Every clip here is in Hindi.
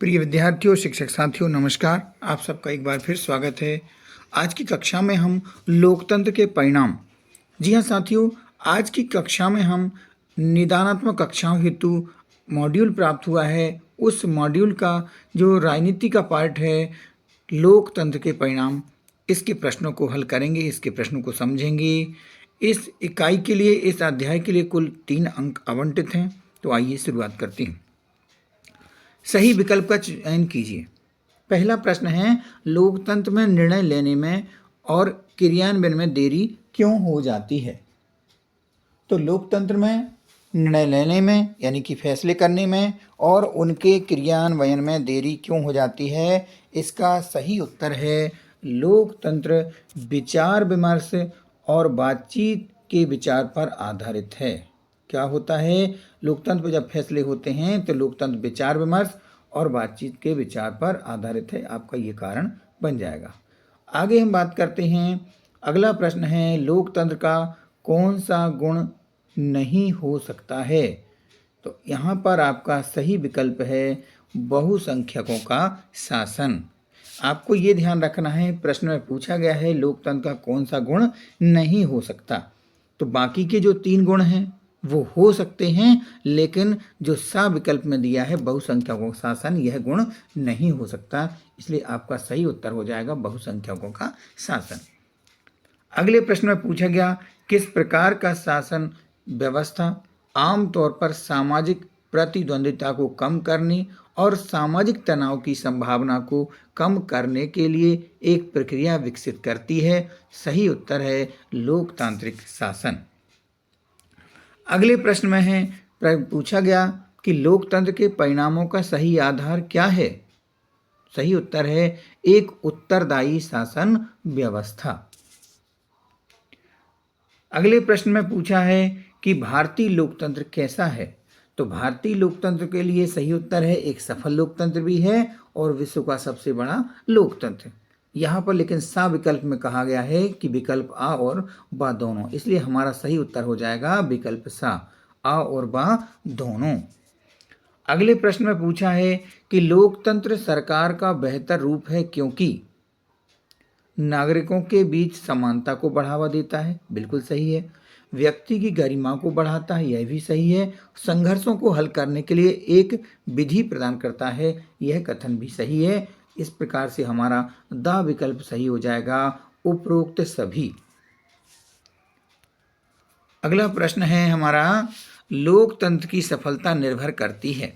प्रिय विद्यार्थियों, शिक्षक साथियों, नमस्कार। आप सबका एक बार फिर स्वागत है। आज की कक्षा में हम लोकतंत्र के परिणाम। जी हाँ साथियों, आज की कक्षा में हम निदानात्मक कक्षाओं हेतु मॉड्यूल प्राप्त हुआ है। उस मॉड्यूल का जो राजनीति का पार्ट है, लोकतंत्र के परिणाम, इसके प्रश्नों को हल करेंगे, इसके प्रश्नों को समझेंगे। इस इकाई के लिए, इस अध्याय के लिए कुल 3 अंक आवंटित हैं। तो आइए शुरुआत करते हैं। सही विकल्प का चयन कीजिए। पहला प्रश्न है, लोकतंत्र में निर्णय लेने में और क्रियान्वयन में देरी क्यों हो जाती है? तो लोकतंत्र में निर्णय लेने में यानी कि फैसले करने में और उनके क्रियान्वयन में देरी क्यों हो जाती है? इसका सही उत्तर है, लोकतंत्र विचार विमर्श और बातचीत के विचार पर आधारित है। क्या होता है? लोकतंत्र में जब फैसले होते हैं तो लोकतंत्र विचार विमर्श और बातचीत के विचार पर आधारित है। आपका ये कारण बन जाएगा। आगे हम बात करते हैं। अगला प्रश्न है, लोकतंत्र का कौन सा गुण नहीं हो सकता है? तो यहाँ पर आपका सही विकल्प है बहुसंख्यकों का शासन। आपको ये ध्यान रखना है, प्रश्न में पूछा गया है लोकतंत्र का कौन सा गुण नहीं हो सकता। तो बाकी के जो 3 गुण हैं वो हो सकते हैं, लेकिन जो सा विकल्प में दिया है बहुसंख्यकों का शासन, यह गुण नहीं हो सकता। इसलिए आपका सही उत्तर हो जाएगा बहुसंख्यकों का शासन। अगले प्रश्न में पूछा गया, किस प्रकार का शासन व्यवस्था आमतौर पर सामाजिक प्रतिद्वंद्विता को कम करने और सामाजिक तनाव की संभावना को कम करने के लिए एक प्रक्रिया विकसित करती है? सही उत्तर है लोकतांत्रिक शासन। अगले प्रश्न में है, पूछा गया कि लोकतंत्र के परिणामों का सही आधार क्या है? सही उत्तर है एक उत्तरदायी शासन व्यवस्था। अगले प्रश्न में पूछा है कि भारतीय लोकतंत्र कैसा है? तो भारतीय लोकतंत्र के लिए सही उत्तर है एक सफल लोकतंत्र भी है और विश्व का सबसे बड़ा लोकतंत्र। यहाँ पर लेकिन सा विकल्प में कहा गया है कि विकल्प आ और बा दोनों, इसलिए हमारा सही उत्तर हो जाएगा विकल्प सा, आ और बा दोनों। अगले प्रश्न में पूछा है कि लोकतंत्र सरकार का बेहतर रूप है क्योंकि नागरिकों के बीच समानता को बढ़ावा देता है, बिल्कुल सही है। व्यक्ति की गरिमा को बढ़ाता है, यह भी सही है। संघर्षों को हल करने के लिए एक विधि प्रदान करता है, यह कथन भी सही है। इस प्रकार से हमारा द विकल्प सही हो जाएगा, उपरोक्त सभी। अगला प्रश्न है हमारा, लोकतंत्र की सफलता निर्भर करती है।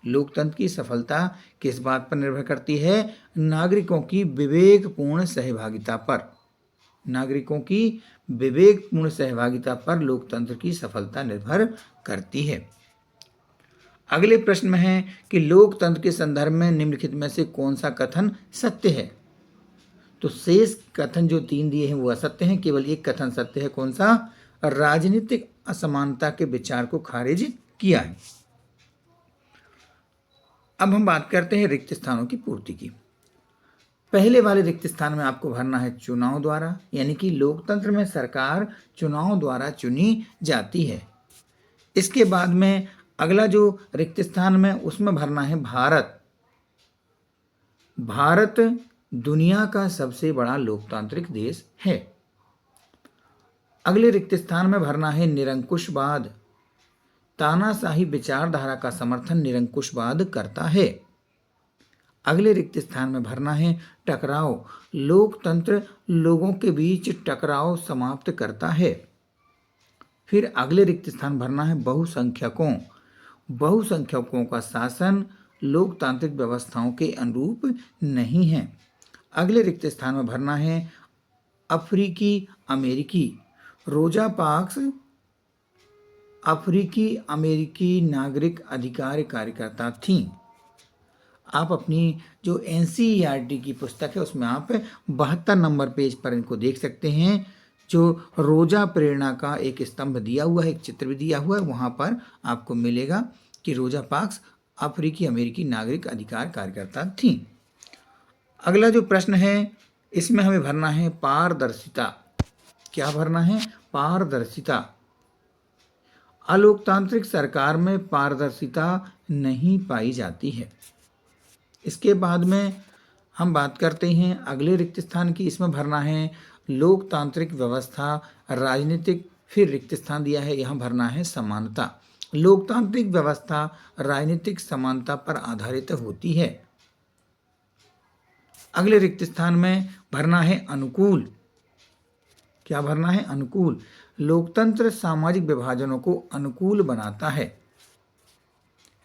लोकतंत्र की सफलता किस बात पर निर्भर करती है? नागरिकों की विवेकपूर्ण सहभागिता पर। नागरिकों की विवेकपूर्ण सहभागिता पर लोकतंत्र की सफलता निर्भर करती है। अगले प्रश्न में है कि लोकतंत्र के संदर्भ में निम्नलिखित में से कौन सा कथन सत्य है? तो शेष कथन जो 3 दिए हैं वो असत्य हैं, केवल एक कथन सत्य है। कौन सा? राजनीतिक असमानता के विचार को खारिज किया है। अब हम बात करते हैं रिक्त स्थानों की पूर्ति की। पहले वाले रिक्त स्थान में आपको भरना है चुनाव द्वारा, यानी कि लोकतंत्र में सरकार चुनाव द्वारा चुनी जाती है। इसके बाद में अगला जो रिक्त स्थान में उसमें भरना है भारत। भारत दुनिया का सबसे बड़ा लोकतांत्रिक देश है। अगले रिक्त स्थान में भरना है निरंकुशवाद। तानाशाही विचारधारा का समर्थन निरंकुशवाद करता है। अगले रिक्त स्थान में भरना है टकराव। लोकतंत्र लोगों के बीच टकराव समाप्त करता है। फिर अगले रिक्त स्थान भरना है बहुसंख्यकों। बहुसंख्यकों का शासन लोकतांत्रिक व्यवस्थाओं के अनुरूप नहीं है। अगले रिक्त स्थान में भरना है अफ्रीकी अमेरिकी। रोजा पार्क्स अफ्रीकी अमेरिकी नागरिक अधिकार कार्यकर्ता थीं। आप अपनी जो NCERT की पुस्तक है उसमें आप 72 नंबर पेज पर इनको देख सकते हैं। जो रोजा प्रेरणा का एक स्तंभ दिया हुआ है, एक चित्र भी दिया हुआ है, वहाँ पर आपको मिलेगा कि रोजा पार्क्स अफ्रीकी अमेरिकी नागरिक अधिकार कार्यकर्ता थीं। अगला जो प्रश्न है इसमें हमें भरना है पारदर्शिता। क्या भरना है? पारदर्शिता। अलोकतांत्रिक सरकार में पारदर्शिता नहीं पाई जाती है। इसके बाद में हम बात करते हैं अगले रिक्त स्थान की। इसमें भरना है लोकतांत्रिक व्यवस्था राजनीतिक, फिर रिक्त स्थान दिया है, यहाँ भरना है समानता। लोकतांत्रिक व्यवस्था राजनीतिक समानता पर आधारित होती है। अगले रिक्त स्थान में भरना है अनुकूल। क्या भरना है? अनुकूल। लोकतंत्र सामाजिक विभाजनों को अनुकूल बनाता है।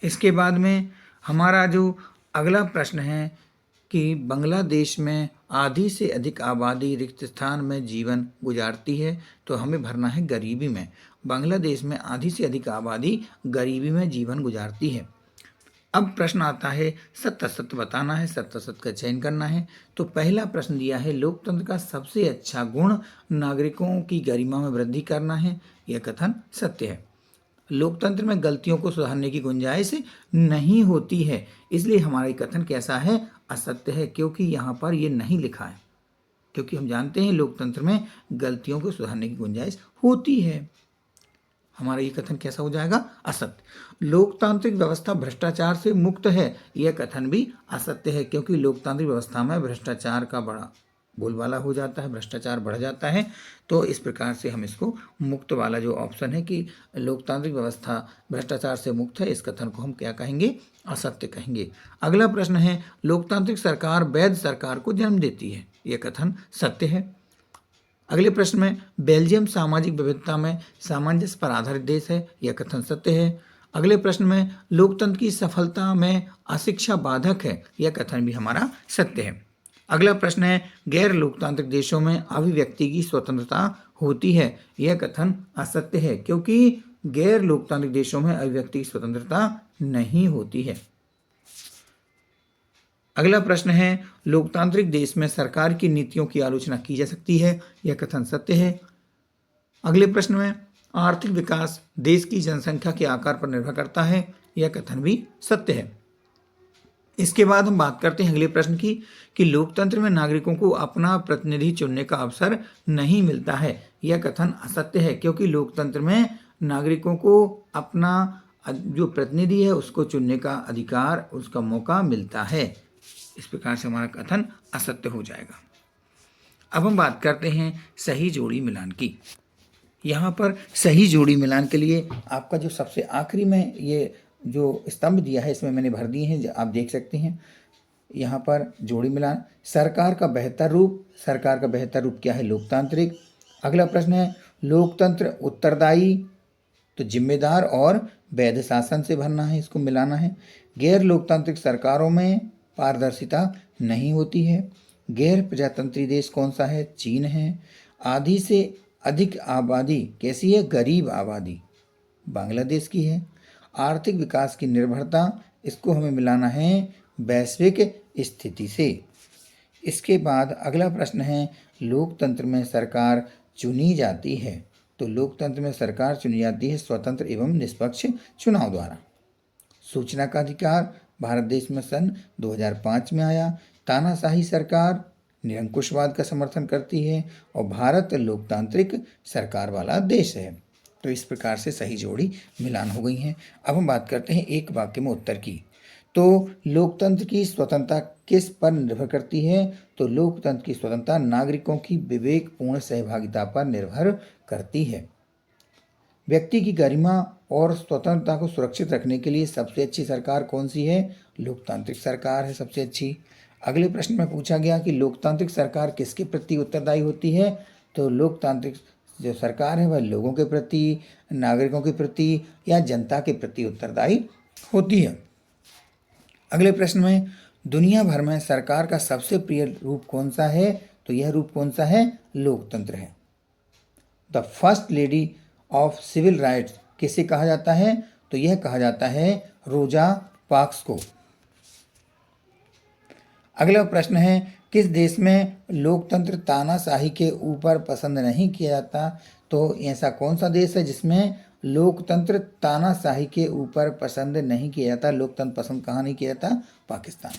इसके बाद में हमारा जो अगला प्रश्न है कि बांग्लादेश में आधी से अधिक आबादी रिक्त स्थान में जीवन गुजारती है, तो हमें भरना है गरीबी में। बांग्लादेश में आधी से अधिक आबादी गरीबी में जीवन गुजारती है। अब प्रश्न आता है सत्य असत्य बताना है, सत्य असत्य का चयन करना है। तो पहला प्रश्न दिया है लोकतंत्र का सबसे अच्छा गुण नागरिकों की गरिमा में वृद्धि करना है। यह कथन सत्य है। लोकतंत्र में गलतियों को सुधारने की गुंजाइश नहीं होती है, इसलिए हमारा ये कथन कैसा है? असत्य है, क्योंकि यहाँ पर ये नहीं लिखा है। क्योंकि हम जानते हैं लोकतंत्र में गलतियों को सुधारने की गुंजाइश होती है। हमारा ये कथन कैसा हो जाएगा? असत्य। लोकतांत्रिक व्यवस्था भ्रष्टाचार से मुक्त है, यह कथन भी असत्य है, क्योंकि लोकतांत्रिक व्यवस्था में भ्रष्टाचार का बड़ा बोलबाला हो जाता है, भ्रष्टाचार बढ़ जाता है। तो इस प्रकार से हम इसको मुक्त वाला जो ऑप्शन है कि लोकतांत्रिक व्यवस्था भ्रष्टाचार से मुक्त है, इस कथन को हम क्या कहेंगे? असत्य कहेंगे। अगला प्रश्न है लोकतांत्रिक सरकार वैध सरकार को जन्म देती है, यह कथन सत्य है। अगले प्रश्न में बेल्जियम सामाजिक विविधता में सामंजस्य पर आधारित देश है, यह कथन सत्य है। अगले प्रश्न में लोकतंत्र की सफलता में अशिक्षा बाधक है, यह कथन भी हमारा सत्य है। अगला प्रश्न है गैर लोकतांत्रिक देशों में अभिव्यक्ति की स्वतंत्रता होती है, यह कथन असत्य है, क्योंकि गैर लोकतांत्रिक देशों में अभिव्यक्ति की स्वतंत्रता नहीं होती है। अगला प्रश्न है लोकतांत्रिक देश में सरकार की नीतियों की आलोचना की जा सकती है, यह कथन सत्य है। अगले प्रश्न में आर्थिक विकास देश की जनसंख्या के आकार पर निर्भर करता है, यह कथन भी सत्य है। इसके बाद हम बात करते हैं अगले प्रश्न की कि लोकतंत्र में नागरिकों को अपना प्रतिनिधि चुनने का अवसर नहीं मिलता है, यह कथन असत्य है, क्योंकि लोकतंत्र में नागरिकों को अपना जो प्रतिनिधि है उसको चुनने का अधिकार, उसका मौका मिलता है। इस प्रकार से हमारा कथन असत्य हो जाएगा। अब हम बात करते हैं सही जोड़ी मिलान की। यहाँ पर सही जोड़ी मिलान के लिए आपका जो सबसे आखिरी में ये जो स्तंभ दिया है इसमें मैंने भर दिए हैं, आप देख सकते हैं। यहाँ पर जोड़ी मिलान सरकार का बेहतर रूप, सरकार का बेहतर रूप क्या है? लोकतांत्रिक। अगला प्रश्न है लोकतंत्र उत्तरदायी, तो जिम्मेदार और वैध शासन से भरना है, इसको मिलाना है। गैर लोकतांत्रिक सरकारों में पारदर्शिता नहीं होती है। गैर प्रजातंत्री देश कौन सा है? चीन है। आधी से अधिक आबादी कैसी है? गरीब आबादी बांग्लादेश की है। आर्थिक विकास की निर्भरता, इसको हमें मिलाना है वैश्विक स्थिति से। इसके बाद अगला प्रश्न है लोकतंत्र में सरकार चुनी जाती है, तो लोकतंत्र में सरकार चुनी जाती है स्वतंत्र एवं निष्पक्ष चुनाव द्वारा। सूचना का अधिकार भारत देश में सन 2005 में आया। तानाशाही सरकार निरंकुशवाद का समर्थन करती है और भारत लोकतांत्रिक सरकार वाला देश है। तो इस प्रकार से सही जोड़ी मिलान हो गई हैं। अब हम बात करते हैं एक वाक्य में उत्तर की। तो लोकतंत्र की स्वतंत्रता किस पर निर्भर करती है? तो लोकतंत्र की स्वतंत्रता नागरिकों की विवेकपूर्ण सहभागिता पर निर्भर करती है। व्यक्ति की गरिमा और स्वतंत्रता को सुरक्षित रखने के लिए सबसे अच्छी सरकार कौन सी है? लोकतांत्रिक सरकार है सबसे अच्छी। अगले प्रश्न में पूछा गया कि लोकतांत्रिक सरकार किसके प्रति उत्तरदायी होती है? तो लोकतांत्रिक जो सरकार है वह लोगों के प्रति, नागरिकों के प्रति या जनता के प्रति उत्तरदायी होती है। अगले प्रश्न में दुनिया भर में सरकार का सबसे प्रिय रूप कौन सा है? तो यह रूप कौन सा है? लोकतंत्र है। The first lady of civil rights किसे कहा जाता है? तो यह कहा जाता है रोजा पार्क्स को। अगला प्रश्न है किस देश में लोकतंत्र तानाशाही के ऊपर पसंद नहीं किया जाता? तो ऐसा कौन सा देश है जिसमें लोकतंत्र तानाशाही के ऊपर पसंद नहीं किया जाता? लोकतंत्र पसंद कहाँ नहीं किया जाता? पाकिस्तान।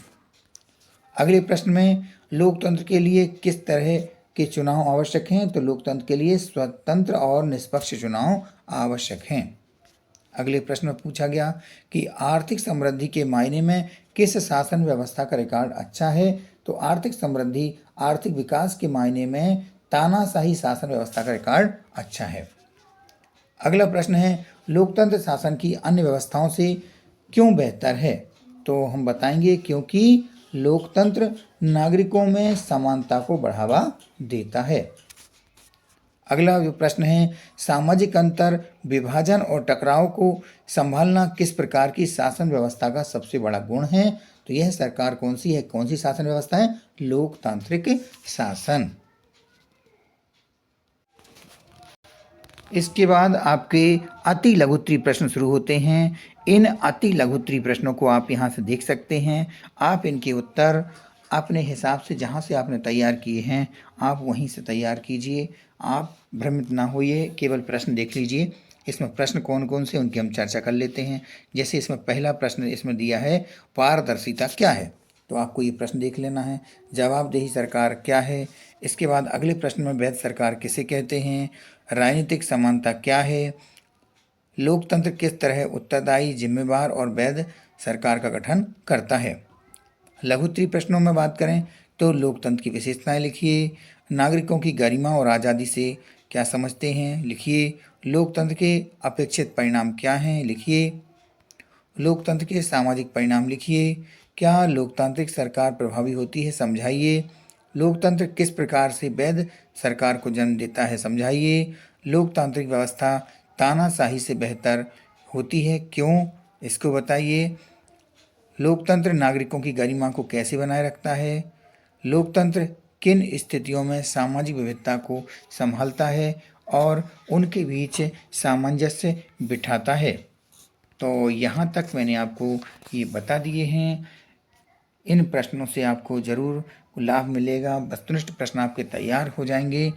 अगले प्रश्न में लोकतंत्र के लिए किस तरह के चुनाव आवश्यक हैं? तो लोकतंत्र के लिए स्वतंत्र और निष्पक्ष चुनाव आवश्यक हैं। अगले प्रश्न में पूछा गया कि आर्थिक समृद्धि के मायने में किस शासन व्यवस्था का रिकॉर्ड अच्छा है। तो आर्थिक समृद्धि, आर्थिक विकास के मायने में तानाशाही शासन व्यवस्था का रिकॉर्ड अच्छा है। अगला प्रश्न है, लोकतंत्र शासन की अन्य व्यवस्थाओं से क्यों बेहतर है। तो हम बताएंगे क्योंकि लोकतंत्र नागरिकों में समानता को बढ़ावा देता है। अगला जो प्रश्न है, सामाजिक अंतर, विभाजन और टकराव को संभालना किस प्रकार की शासन व्यवस्था का सबसे बड़ा गुण है। तो यह सरकार कौन सी है, कौन सी शासन व्यवस्था है, लोकतांत्रिक शासन। इसके बाद आपके अति लघुत्तरीय प्रश्न शुरू होते हैं। इन अति लघुत्तरीय प्रश्नों को आप यहाँ से देख सकते हैं। आप इनके उत्तर अपने हिसाब से जहाँ से आपने तैयार किए हैं आप वहीं से तैयार कीजिए। आप भ्रमित ना होइए, केवल प्रश्न देख लीजिए। इसमें प्रश्न कौन कौन से उनकी हम चर्चा कर लेते हैं। जैसे इसमें पहला प्रश्न इसमें दिया है, पारदर्शिता क्या है। तो आपको ये प्रश्न देख लेना है। जवाबदेही सरकार क्या है। इसके बाद अगले प्रश्न में वैध सरकार किसे कहते हैं। राजनीतिक समानता क्या है। लोकतंत्र किस तरह उत्तरदायी, जिम्मेवार और वैध सरकार का गठन करता है। लघुत्तरीय प्रश्नों में बात करें तो लोकतंत्र की विशेषताएं लिखिए। नागरिकों की गरिमा और आज़ादी से क्या समझते हैं, लिखिए। लोकतंत्र के अपेक्षित परिणाम क्या हैं, लिखिए। लोकतंत्र के सामाजिक परिणाम लिखिए। क्या लोकतांत्रिक सरकार प्रभावी होती है, समझाइए। लोकतंत्र किस प्रकार से वैध सरकार को जन्म देता है, समझाइए। लोकतांत्रिक व्यवस्था तानाशाही से बेहतर होती है, क्यों, इसको बताइए। लोकतंत्र नागरिकों की गरिमा को कैसे बनाए रखता है। लोकतंत्र किन स्थितियों में सामाजिक विविधता को संभालता है और उनके बीच सामंजस्य बिठाता है। तो यहाँ तक मैंने आपको ये बता दिए हैं। इन प्रश्नों से आपको ज़रूर लाभ मिलेगा। वस्तुनिष्ठ प्रश्न आपके तैयार हो जाएंगे।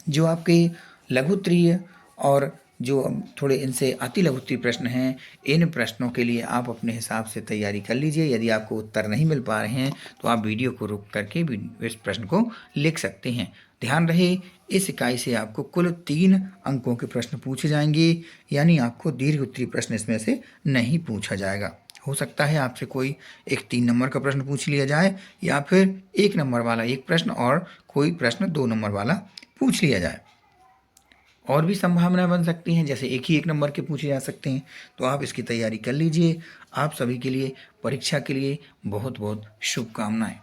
जो आपके लघुत्तरीय और जो थोड़े इनसे अति लघुत्तरीय प्रश्न हैं, इन प्रश्नों के लिए आप अपने हिसाब से तैयारी कर लीजिए। यदि आपको उत्तर नहीं मिल पा रहे हैं तो आप वीडियो को रोक करके इस प्रश्न को लिख सकते हैं। ध्यान रहे, इस इकाई से आपको कुल 3 अंकों के प्रश्न पूछे जाएंगे, यानी आपको दीर्घ उत्तरीय प्रश्न इसमें से नहीं पूछा जाएगा। हो सकता है आपसे कोई एक 3 नंबर का प्रश्न पूछ लिया जाए या फिर 1 नंबर वाला एक प्रश्न और कोई प्रश्न 2 नंबर वाला पूछ लिया जाए। और भी संभावनाएं बन सकती हैं, जैसे एक ही 1 नंबर के पूछे जा सकते हैं। तो आप इसकी तैयारी कर लीजिए। आप सभी के लिए परीक्षा के लिए बहुत बहुत शुभकामनाएं।